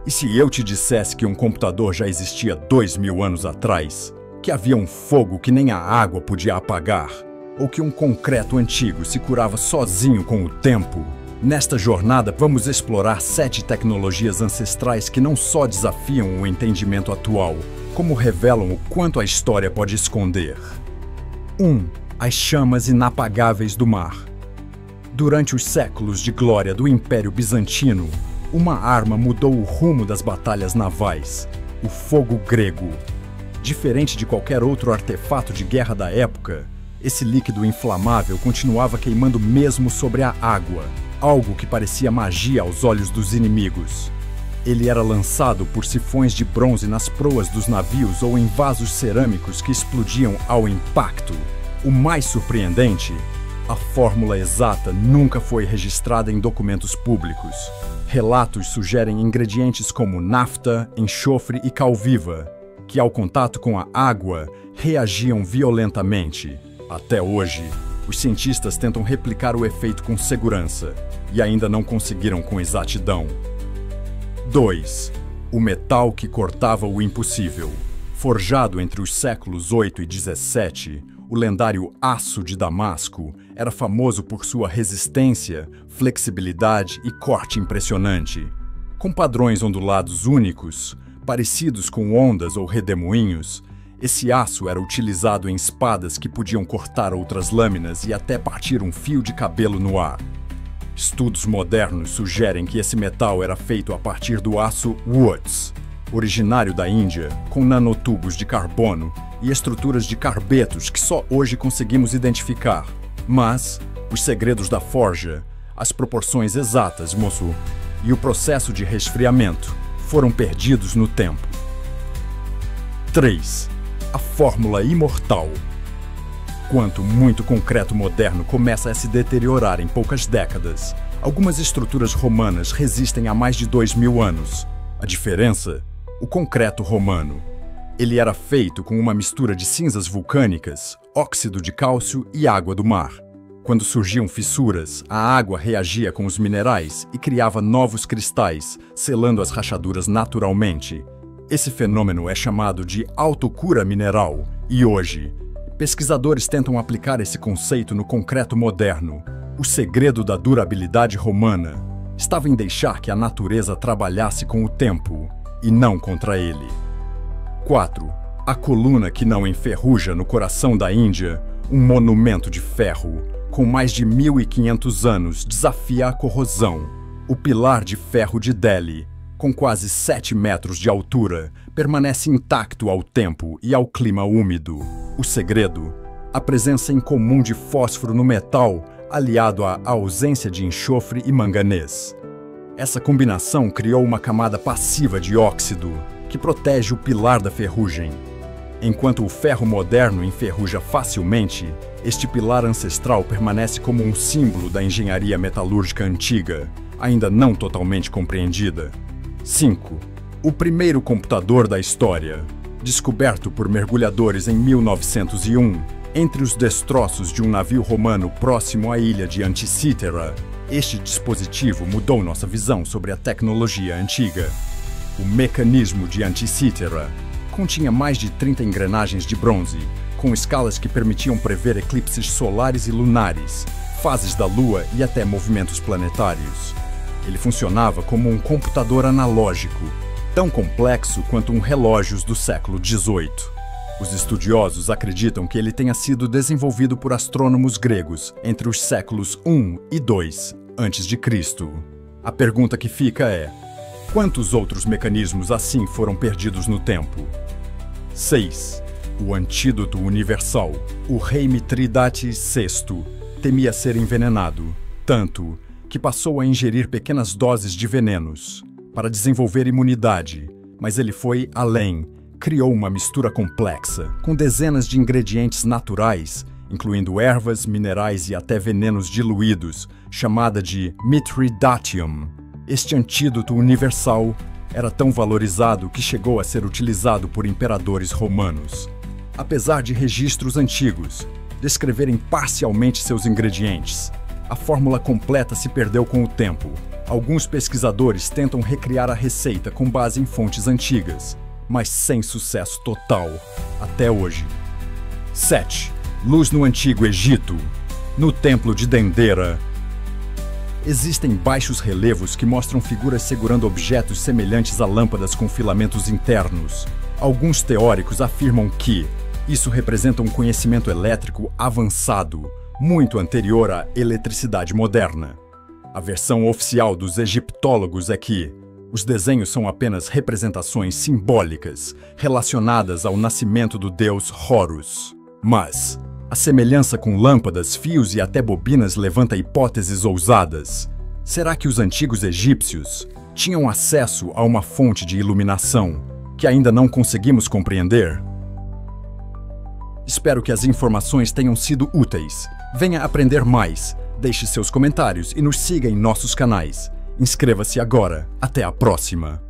E se eu te dissesse que um computador já existia 2000 anos atrás? Que havia um fogo que nem a água podia apagar? Ou que um concreto antigo se curava sozinho com o tempo? Nesta jornada, vamos explorar 7 tecnologias ancestrais que não só desafiam o entendimento atual, como revelam o quanto a história pode esconder. 1. As chamas inapagáveis do mar. Durante os séculos de glória do Império Bizantino, uma arma mudou o rumo das batalhas navais: o fogo grego. Diferente de qualquer outro artefato de guerra da época, esse líquido inflamável continuava queimando mesmo sobre a água, algo que parecia magia aos olhos dos inimigos. Ele era lançado por sifões de bronze nas proas dos navios ou em vasos cerâmicos que explodiam ao impacto. O mais surpreendente, a fórmula exata nunca foi registrada em documentos públicos. Relatos sugerem ingredientes como nafta, enxofre e cal viva, que ao contato com a água reagiam violentamente. Até hoje, os cientistas tentam replicar o efeito com segurança e ainda não conseguiram com exatidão. 2. O metal que cortava o impossível. Forjado entre os séculos 8 e 17, o lendário aço de Damasco era famoso por sua resistência, flexibilidade e corte impressionante. Com padrões ondulados únicos, parecidos com ondas ou redemoinhos, esse aço era utilizado em espadas que podiam cortar outras lâminas e até partir um fio de cabelo no ar. Estudos modernos sugerem que esse metal era feito a partir do aço Woods, originário da Índia, com nanotubos de carbono e estruturas de carbetos que só hoje conseguimos identificar. Mas os segredos da forja, as proporções exatas, moço, e o processo de resfriamento foram perdidos no tempo. 3. A fórmula imortal. Quanto muito concreto moderno começa a se deteriorar em poucas décadas, algumas estruturas romanas resistem há mais de 2000 anos. A diferença? O concreto romano. Ele era feito com uma mistura de cinzas vulcânicas, óxido de cálcio e água do mar. Quando surgiam fissuras, a água reagia com os minerais e criava novos cristais, selando as rachaduras naturalmente. Esse fenômeno é chamado de autocura mineral e hoje, pesquisadores tentam aplicar esse conceito no concreto moderno. O segredo da durabilidade romana estava em deixar que a natureza trabalhasse com o tempo e não contra ele. 4. A coluna que não enferruja no coração da Índia, um monumento de ferro, com mais de 1500 anos, desafia a corrosão. O pilar de ferro de Delhi, com quase 7 metros de altura, permanece intacto ao tempo e ao clima úmido. O segredo? A presença incomum de fósforo no metal, aliado à ausência de enxofre e manganês. Essa combinação criou uma camada passiva de óxido, que protege o pilar da ferrugem. Enquanto o ferro moderno enferruja facilmente, este pilar ancestral permanece como um símbolo da engenharia metalúrgica antiga, ainda não totalmente compreendida. 5. O primeiro computador da história. Descoberto por mergulhadores em 1901, entre os destroços de um navio romano próximo à ilha de Anticítera, este dispositivo mudou nossa visão sobre a tecnologia antiga. O mecanismo de Anticítera continha mais de 30 engrenagens de bronze, com escalas que permitiam prever eclipses solares e lunares, fases da Lua e até movimentos planetários. Ele funcionava como um computador analógico, tão complexo quanto um relógio do século XVIII. Os estudiosos acreditam que ele tenha sido desenvolvido por astrônomos gregos entre os séculos I e II a.C. A pergunta que fica é: quantos outros mecanismos assim foram perdidos no tempo? 6. O antídoto universal. O rei Mitridates VI temia ser envenenado, tanto que passou a ingerir pequenas doses de venenos para desenvolver imunidade, mas ele foi além. Criou uma mistura complexa, com dezenas de ingredientes naturais, incluindo ervas, minerais e até venenos diluídos, chamada de Mithridatium. Este antídoto universal era tão valorizado que chegou a ser utilizado por imperadores romanos. Apesar de registros antigos descreverem parcialmente seus ingredientes, A fórmula completa se perdeu com o tempo. Alguns pesquisadores tentam recriar a receita com base em fontes antigas, mas sem sucesso total, até hoje. 7. Luz no Antigo Egito. No Templo de Dendera. Existem baixos relevos que mostram figuras segurando objetos semelhantes a lâmpadas com filamentos internos. Alguns teóricos afirmam que isso representa um conhecimento elétrico avançado, muito anterior à eletricidade moderna. A versão oficial dos egiptólogos é que os desenhos são apenas representações simbólicas relacionadas ao nascimento do deus Horus. Mas a semelhança com lâmpadas, fios e até bobinas levanta hipóteses ousadas. Será que os antigos egípcios tinham acesso a uma fonte de iluminação que ainda não conseguimos compreender? Espero que as informações tenham sido úteis. Venha aprender mais, deixe seus comentários e nos siga em nossos canais. Inscreva-se agora. Até a próxima!